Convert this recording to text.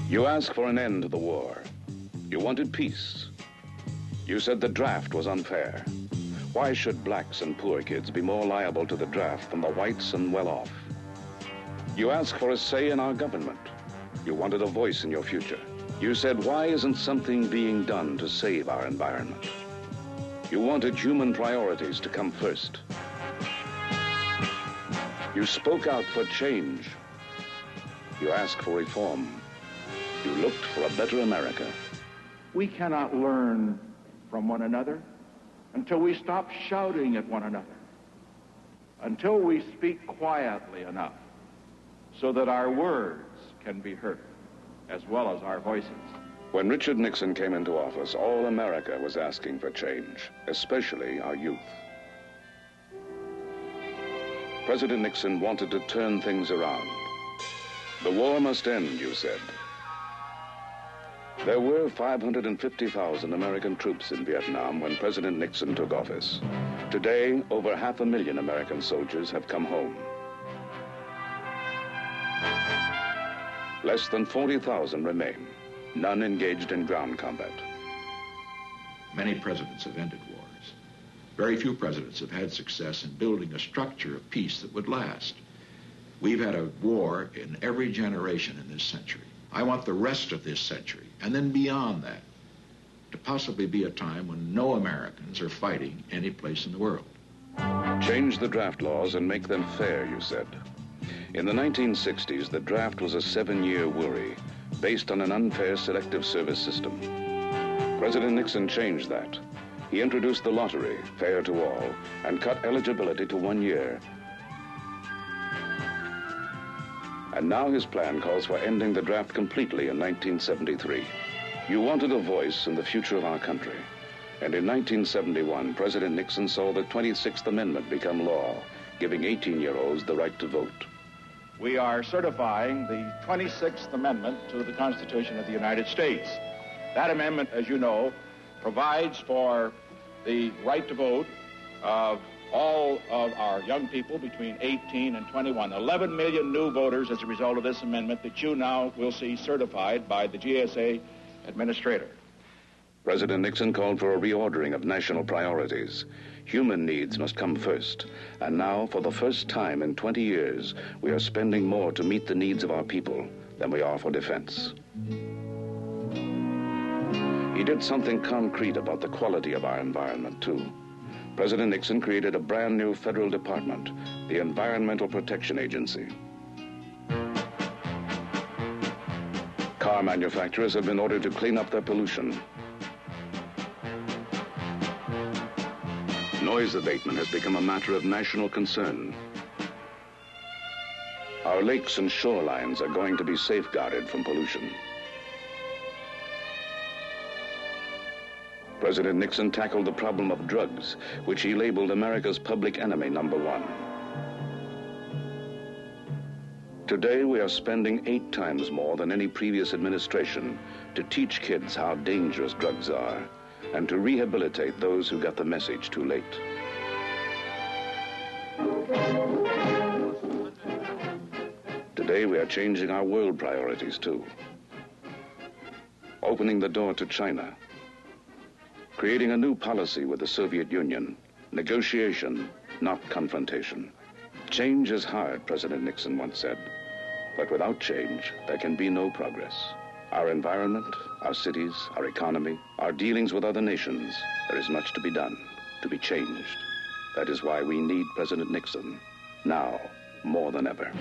You asked for an end to the war. You wanted peace. You said the draft was unfair. Why should blacks and poor kids be more liable to the draft than the whites and well-off? You asked for a say in our government. You wanted a voice in your future. You said, why isn't something being done to save our environment? You wanted human priorities to come first. You spoke out for change. You asked for reform. You looked for a better America. We cannot learn from one another until we stop shouting at one another, until we speak quietly enough so that our words can be heard, as well as our voices. When Richard Nixon came into office, all America was asking for change, especially our youth. President Nixon wanted to turn things around. The war must end, you said. There were 550,000 American troops in Vietnam when President Nixon took office. Today, over 500,000 American soldiers have come home. Less than 40,000 remain, none engaged in ground combat. Many presidents have ended wars. Very few presidents have had success in building a structure of peace that would last. We've had a war in every generation in this century. I want the rest of this century, and then beyond that, to possibly be a time when no Americans are fighting any place in the world. Change the draft laws and make them fair, you said. In the 1960s, the draft was a 7-year worry based on an unfair selective service system. President Nixon changed that. He introduced the lottery, fair to all, and cut eligibility to 1 year. And now his plan calls for ending the draft completely in 1973. You wanted a voice in the future of our country. And in 1971, President Nixon saw the 26th Amendment become law, giving 18-year-olds the right to vote. We are certifying the 26th Amendment to the Constitution of the United States. That amendment, as you know, provides for the right to vote of all of our young people between 18 and 21. 11 million new voters as a result of this amendment that you now will see certified by the GSA administrator. President Nixon called for a reordering of national priorities. Human needs must come first. And now, for the first time in 20 years, we are spending more to meet the needs of our people than we are for defense. He did something concrete about the quality of our environment, too. President Nixon created a brand new federal department, the Environmental Protection Agency. Car manufacturers have been ordered to clean up their pollution. Noise abatement has become a matter of national concern. Our lakes and shorelines are going to be safeguarded from pollution. President Nixon tackled the problem of drugs, which he labeled America's public enemy #1. Today, we are spending 8 times more than any previous administration to teach kids how dangerous drugs are and to rehabilitate those who got the message too late. Today, we are changing our world priorities, too. Opening the door to China. Creating a new policy with the Soviet Union. Negotiation, not confrontation. Change is hard, President Nixon once said. But without change, there can be no progress. Our environment, our cities, our economy, our dealings with other nations, there is much to be done, to be changed. That is why we need President Nixon, now more than ever.